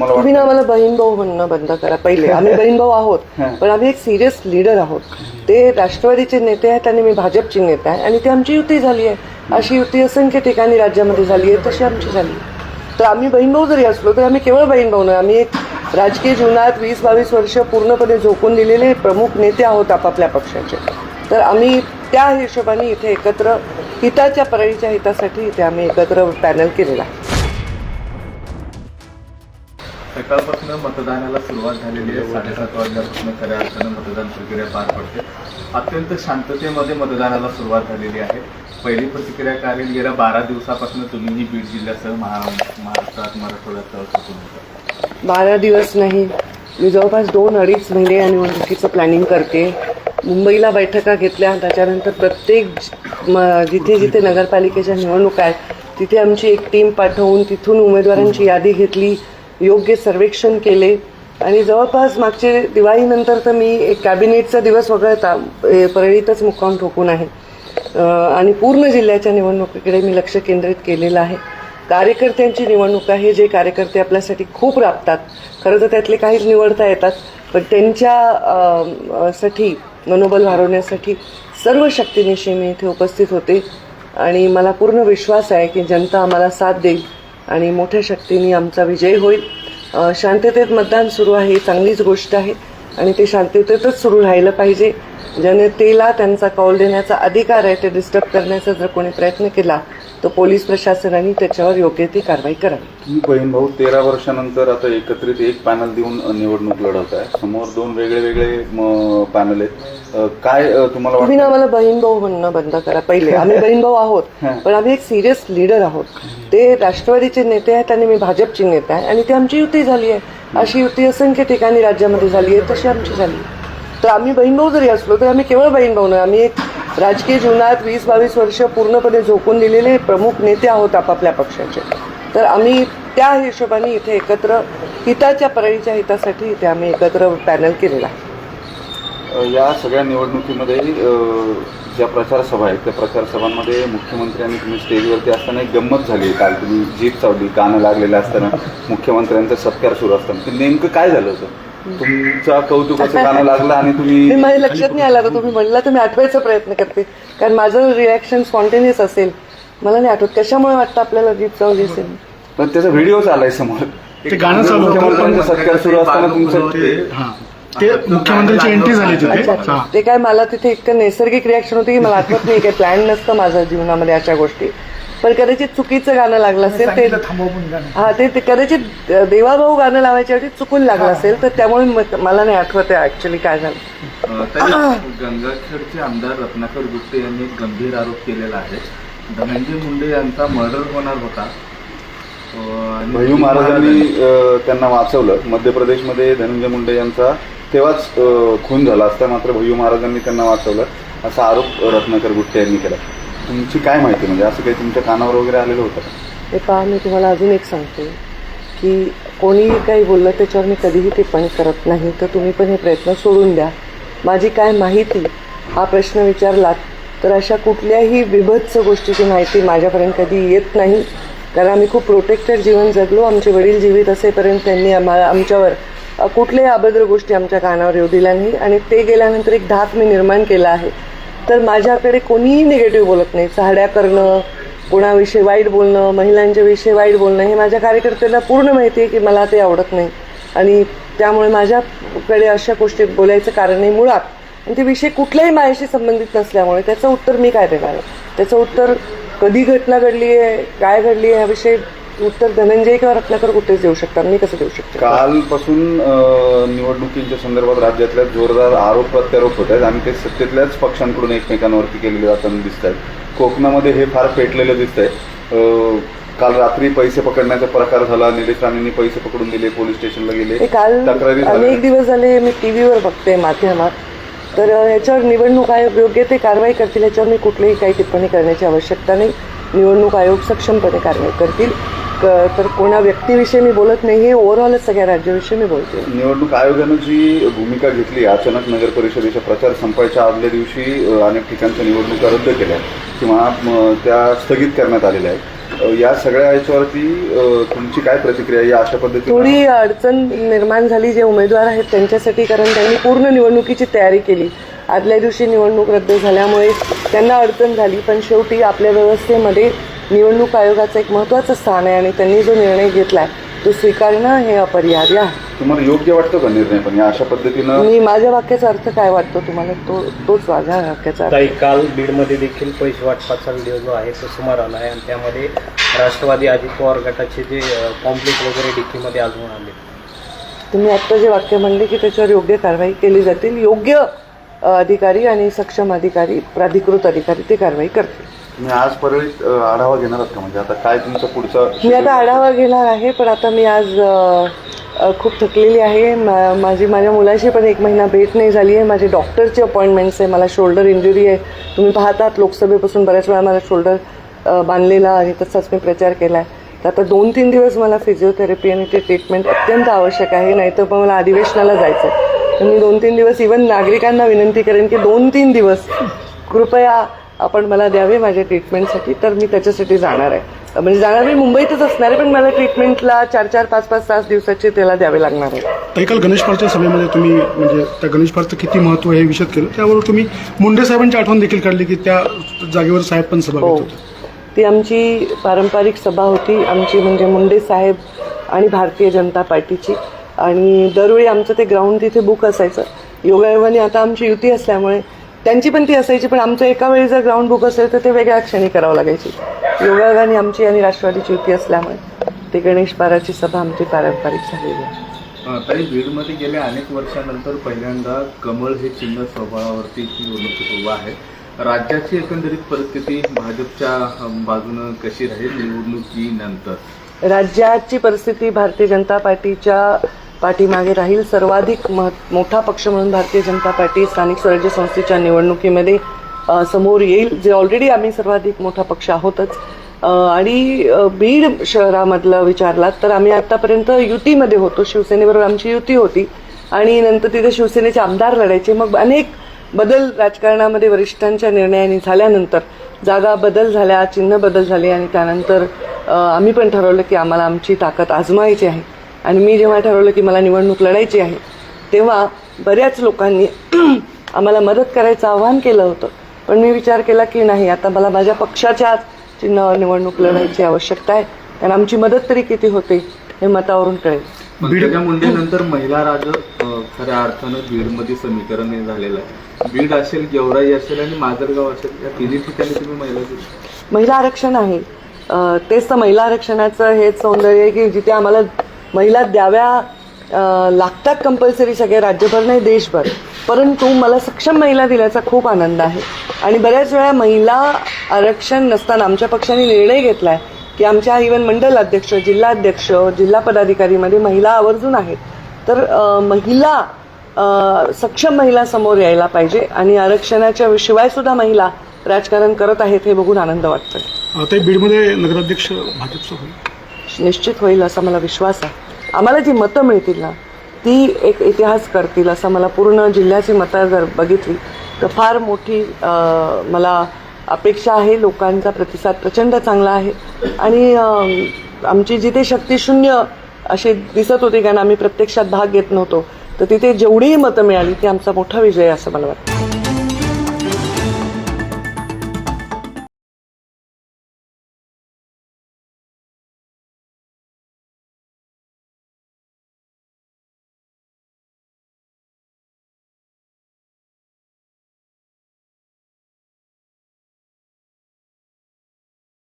तुम्हाला तुम्ही ना आम्हाला बहीण भाऊ म्हणणं बंद करा. पहिले आम्ही बहीण भाऊ आहोत, पण आम्ही एक सिरियस लीडर आहोत. ते राष्ट्रवादीचे नेते आहेत आणि मी भाजपची नेते आहे आणि ती आमची युती झाली आहे. अशी युती असंख्य ठिकाणी राज्यामध्ये झाली आहे, तशी आमची झाली. तर आम्ही बहीण भाऊ जरी असलो तरी आम्ही केवळ बहीण भाऊ नाही, आम्ही एक राजकीय जीवनात 20-22 वर्ष पूर्णपणे झोकून दिलेले प्रमुख नेते आहोत आपापल्या पक्षाचे. तर आम्ही त्या हिशोबाने इथे एकत्र हिताच्या परळीच्या हितासाठी इथे आम्ही एकत्र पॅनल केलेला आहे. सकाळपासून मतदानाला सुरुवात झालेली आहे. 7:30 वाजल्यापासून खऱ्या अर्थानं मतदान प्रक्रिया पार पडते. अत्यंत शांततेमध्ये मतदानाला सुरुवात झालेली आहे. पहिली प्रतिक्रिया काय राहील? गेल्या 12 दिवसापासून तुम्ही बीड जिल्ह्यासह महाराष्ट्रात मराठवाड्यात सुरू होता. 12 दिवस नाही, मी जवळपास 2-2.5 महिने या निवडणुकीचं प्लॅनिंग करते. मुंबईला बैठका घेतल्या, त्याच्यानंतर प्रत्येक जिथे जिथे नगरपालिकेच्या निवडणुका आहेत तिथे आमची एक टीम पाठवून तिथून उमेदवारांची यादी घेतली, योग्य सर्वेक्षण केले आणि जवळपास मागचे दिवाळीनंतर तर मी एक कॅबिनेटचा दिवस वगळता परळीतच मुक्काम ठोकून आहे आणि पूर्ण जिल्ह्याच्या निवडणुकीकडे मी लक्ष केंद्रित केलेलं आहे. कार्यकर्त्यांची निवडणूक आहे. जे कार्यकर्ते आपल्यासाठी खूप राबतात, खरं तर त्यातले काहीच निवडता येतात, पण त्यांच्यासाठी मनोबल वाढवण्यासाठी सर्व शक्तीनिशी मी इथे उपस्थित होते आणि मला पूर्ण विश्वास आहे की जनता आम्हाला साथ देईल आणि मोठ्या शक्तीने आमचा विजय होईल. शांततेत मतदान सुरू आहे ही चांगलीच गोष्ट आहे आणि ते शांततेतच सुरू राहिलं पाहिजे. जनतेला त्यांचा कौल देण्याचा अधिकार आहे. ते डिस्टर्ब करण्याचा जर कोणी प्रयत्न केला तर पोलीस प्रशासनाने त्याच्यावर योग्य ती कारवाई करावी. तुम्ही बहीण भाऊ 13 वर्षानंतर आता एकत्रित एक पॅनल देऊन निवडणूक लढवत आहे. समोर 2 वेगळे पॅनल आहेत. काय तुम्हाला तुम्ही ना आम्हाला बहीण भाऊ म्हणणं बंद करा. पहिले आम्ही बहीण भाऊ आहोत, पण आम्ही एक सिरियस लीडर आहोत. ते राष्ट्रवादीचे नेते आहेत आणि मी भाजपची नेते आहे आणि ती आमची युती झाली आहे. अशी युती असंख्य ठिकाणी राज्यामध्ये झाली आहे, तशी आमची झाली. तर आम्ही बहीण भाऊ जरी असलो तरी आम्ही केवळ बहीण भाऊ नाही, आम्ही एक राजकीय जीवनात 20-22 वर्ष पूर्णपणे झोकून दिलेले प्रमुख नेते आहोत आपापल्या पक्षाचे. तर आम्ही त्या हिशोबाने इथे एकत्र हिताच्या परळीच्या हितासाठी इथे आम्ही एकत्र पॅनल केलेला आहे. या सगळ्या निवडणुकीमध्ये ज्या प्रचार सभा आहेत त्या प्रचार सभांमध्ये मुख्यमंत्र्यांनी तुम्ही स्टेजवरती असताना एक गंमत झाली. काल तुम्ही जीप चावली, गाणं लागलेलं असताना मुख्यमंत्र्यांचा सत्कार सुरू असताना. ते नेमकं काय झालं होतं? तुमचा कौतुकाचं गाणं लागलं आणि तुम्ही माझ्या लक्षात नाही आला तर तुम्ही म्हणला तर मी आठवायचा प्रयत्न करते, कारण माझं रिॲक्शन स्पॉन्टेनियस असेल. मला नाही आठवत कशामुळे वाटतं आपल्याला जीप चावली असेल. पण त्याचा व्हिडिओच आलाय समोर. ते गाणं चालू होतं, मुख्यमंत्र्यांचा सत्कार सुरू असताना तुमचं ते मुख्यमंत्र्यांची एंट्री झाली तिथे. ते काय मला तिथे इतकं नैसर्गिक रिॲक्शन होती की मला आठवत नाही. काही प्लॅन नसतं माझ्या जीवनामध्ये अशा गोष्टी, पण कदाचित चुकीचं गाणं लागलं असेल. ते कदाचित देवाभाऊ गाणं लावायच्या वेळी चुकून लागलं असेल, तर त्यामुळे मला नाही आठवत आहे ऍक्च्युली काय झालं. गंगाखेडचे आमदार रत्नाकर गुट्टे यांनी एक गंभीर आरोप केलेला आहे. धनंजय मुंडे यांचा मर्डर होणार होता. भय्यू महाराजांनी त्यांना वाचवलं. मध्य प्रदेशमध्ये धनंजय मुंडे यांचा तेव्हाच खून झाला असता, मात्र भय्यू महाराजांनी त्यांना वाचवलं असा आरोप रत्नाकर गुट्टे यांनी केला. तुमची काय माहिती, म्हणजे असं काही तुमच्या कानावर वगैरे आलेलं होतं? हे पहा, मी तुम्हाला अजून एक सांगते की कोणीही काही बोललं त्याच्यावर मी कधीही टिप्पणी करत नाही. तर तुम्ही पण हे प्रयत्न सोडून द्या. माझी काय माहिती हा प्रश्न विचारलात तर अशा कुठल्याही विभत्स गोष्टीची माहिती माझ्यापर्यंत कधी येत नाही, कारण आम्ही खूप प्रोटेक्टेड जीवन जगलो. आमचे वडील जीवित असेपर्यंत त्यांनी आमच्यावर कुठल्याही अभद्र गोष्टी आमच्या कानावर येऊ दिल्या नाही आणि ते गेल्यानंतर एक धाक मी निर्माण केला आहे. तर माझ्याकडे कोणीही निगेटिव्ह बोलत नाही. चहाड्या करणं, कोणाविषयी वाईट बोलणं, महिलांच्या विषयी वाईट बोलणं हे माझ्या कार्यकर्त्यांना पूर्ण माहिती आहे की मला ते आवडत नाही आणि त्यामुळे माझ्याकडे अशा गोष्टी बोलायचं कारण नाही मुळात. आणि ते विषय कुठल्याही माझ्याशी संबंधित नसल्यामुळे त्याचं उत्तर मी काय देणार आहे? त्याचं उत्तर कधी घटना घडली आहे, काय घडली आहे याविषयी उत्तर धनंजय किंवा रत्नाकर कुठेच देऊ शकतात, मी कसं देऊ शकतो? कालपासून निवडणुकीच्या संदर्भात राज्यातल्या जोरदार आरोप प्रत्यारोप होत आहेत आणि ते सत्तेतल्याच पक्षांकडून एकमेकांवरती केलेले जाताना दिसत आहेत. कोकणामध्ये हे फार पेटलेलं दिसत आहे. काल रात्री पैसे पकडण्याचा प्रकार झाला. निलेश राणेंनी पैसे पकडून दिले, पोलीस स्टेशनला गेले. काल अनेक दिवस झाले मी टीव्हीवर बघते माध्यमात, तर ह्याच्यावर निवडणूक आयोग योग्य ते कारवाई करतील, ह्याच्यावर मी कुठलीही काही टिप्पणी करण्याची आवश्यकता नाही. निवडणूक आयोग सक्षमपणे कारवाई करतील. तर कोणा व्यक्तीविषयी मी बोलत नाही, हे ओव्हरऑलच सगळ्या राज्याविषयी मी बोलते. निवडणूक आयोगानं जी भूमिका घेतली, अचानक नगर परिषदेचा प्रचार संपायच्या आदल्या दिवशी अनेक ठिकाणच्या निवडणुका रद्द केल्या किंवा त्या स्थगित करण्यात आलेल्या आहेत. या सगळ्या याच्यावरती तुमची काय प्रतिक्रिया आहे? या अशा पद्धतीने थोडी अडचण निर्माण झाली जे उमेदवार आहेत त्यांच्यासाठी, कारण त्यांनी पूर्ण निवडणुकीची तयारी केली. आदल्या दिवशी निवडणूक रद्द झाल्यामुळे त्यांना अडचण झाली, पण शेवटी आपल्या व्यवस्थेमध्ये निवडणूक आयोगाचं एक महत्त्वाचं स्थान आहे आणि त्यांनी जो निर्णय घेतलाय तो स्वीकारणं हे अपरिहार्य आहे. तुम्हाला योग्य वाटतं का निर्णय? पण या अशा पद्धतीनं मी माझ्या वाक्याचा अर्थ काय वाटतो तुम्हाला तोच माझ्या वाक्याचा अर्थ. ताई, काल बीडमध्ये देखील पैसे वाटपाचा व्हिडिओ जो आहे तो समोर आला आहे आणि त्यामध्ये राष्ट्रवादी अजित पवार गटाचे जे कॉम्प्लेक्स वगैरे डिक्कीमध्ये आढळून आले. तुम्ही आत्ता जे वाक्य म्हणले की त्याच्यावर योग्य कारवाई केली जातील. योग्य अधिकारी आणि सक्षम अधिकारी, प्राधिकृत अधिकारी ते कारवाई करतील. तुम्ही आज परळीत आढावा घेणार आहात का? म्हणजे आता काय तुमचं पुढचं? मी आता आढावा घेणार आहे, पण आता मी आज खूप थकलेली आहे. माझ्या मुलाशी पण 1 महिना भेट नाही झाली आहे. माझे डॉक्टरचे अपॉइंटमेंट्स आहे. मला शोल्डर इंजुरी आहे. तुम्ही पाहतात लोकसभेपासून बऱ्याच वेळा मला शोल्डर बांधलेला आणि तसाच मी प्रचार केला आहे. तर आता 2-3 दिवस मला फिजिओथेरपी आणि ते ट्रीटमेंट अत्यंत आवश्यक आहे, नाहीतर पण मला अधिवेशनाला जायचं आहे. तर मी 2-3 दिवस इव्हन नागरिकांना विनंती करेन की 2-3 दिवस कृपया आपण मला द्यावे माझ्या ट्रीटमेंटसाठी. तर मी त्याच्यासाठी जाणार आहे. म्हणजे जाणार मी मुंबईतच असणार आहे, पण मला ट्रीटमेंटला 4-4, 5-5, 6 दिवसाचे त्याला द्यावे लागणार आहे. ताई, काल गणेश पारच्या सभेमध्ये तुम्ही म्हणजे त्या गणेश पारचं किती महत्त्व हे विषद केलं, त्यावर तुम्ही मुंडे साहेबांची आठवण देखील काढली की त्या जागेवर साहेब पण सभा घेत हो, होते. ती आमची पारंपरिक सभा होती. आमची म्हणजे मुंडे साहेब आणि भारतीय जनता पार्टीची, आणि दरवेळी आमचं ते ग्राउंड तिथे बुक असायचं. योगायोगाने आता आमची युती असल्यामुळे त्यांची पण ती असायची, पण आमचं एका वेळी जर ग्राउंड बुक असेल तर ते वेगळ्या क्षणी करावं लागायची. योगायोगाने आमची आणि राष्ट्रवादीची युती असल्यामुळे ते गणेश पाराची सभा आमची पारंपरिक झालेली आहे. तरी बीडमध्ये गेल्या अनेक वर्षानंतर पहिल्यांदा कमळ हे चिन्ह स्वभावावरती निवडणुकीत उभं आहे. राज्याची एकंदरीत परिस्थिती भाजपच्या बाजूनं कशी राहील निवडणुकीनंतर? राज्याची परिस्थिती भारतीय जनता पार्टीच्या पाठीमागे राहील. सर्वाधिक मोठा पक्ष म्हणून भारतीय जनता पार्टी स्थानिक स्वराज्य संस्थेच्या निवडणुकीमध्ये समोर येईल, जे ऑलरेडी आम्ही सर्वाधिक मोठा पक्ष आहोतच. आणि बीड शहरामधलं विचारलात तर आम्ही आतापर्यंत युतीमध्ये होतो. शिवसेनेबरोबर आमची युती होती आणि नंतर तिथे शिवसेनेचे आमदार लढायचे. मग अनेक बदल राजकारणामध्ये वरिष्ठांच्या निर्णयाने झाल्यानंतर जागा बदल झाल्या, चिन्ह बदल झाले आणि त्यानंतर आम्ही पण ठरवलं की आम्हाला आमची ताकद आजमावायची आहे. आणि मी जेव्हा ठरवलं की मला निवडणूक लढायची आहे तेव्हा बऱ्याच लोकांनी आम्हाला मदत करायचं आवाहन केलं होतं, पण मी विचार केला की नाही, आता मला माझ्या पक्षाच्या चिन्हावर निवडणूक लढायची आवश्यकता आहे, कारण आमची मदत तरी किती होते हे मतावरून कळेल. पंकजा मुंडेनंतर महिला राज खऱ्या अर्थानं बीडमध्ये समीकरण हे झालेलं आहे. बीड असेल, गेवराई असेल आणि माजलगाव असेल, या तिन्ही ठिकाणी तुम्ही महिला आरक्षण आहे. तेच तर महिला आरक्षणाचं हेच सौंदर्य आहे की जिथे आम्हाला महिला द्याव्या लागतात कंपल्सरी सगळे राज्यभर नाही देशभर, परंतु मला सक्षम महिला दिल्याचा खूप आनंद आहे. आणि बऱ्याच वेळा महिला आरक्षण नसताना आमच्या पक्षाने निर्णय घेतला आहे की आमच्या इव्हन मंडल अध्यक्ष, जिल्हाध्यक्ष, जिल्हा पदाधिकारीमध्ये महिला आवर्जून आहेत. तर सक्षम महिला समोर यायला पाहिजे आणि आरक्षणाच्या शिवाय सुद्धा महिला राजकारण करत आहेत हे बघून आनंद वाटतोय. ते बीडमध्ये नगराध्यक्ष भाजपचं होईल? निश्चित होईल असा मला विश्वास आहे. आम्हाला जी मतं मिळतील ना ती एक इतिहास करतील असं मला पूर्ण जिल्ह्याची मतं जर बघितली तर फार मोठी मला अपेक्षा आहे. लोकांचा प्रतिसाद प्रचंड चांगला आहे आणि आमची जिथे शक्तिशून्य अशी दिसत होती कारण आम्ही प्रत्यक्षात भाग घेत नव्हतो, तर तिथे जेवढीही मतं मिळाली ती आमचा मोठा विजय असं मला वाटतं.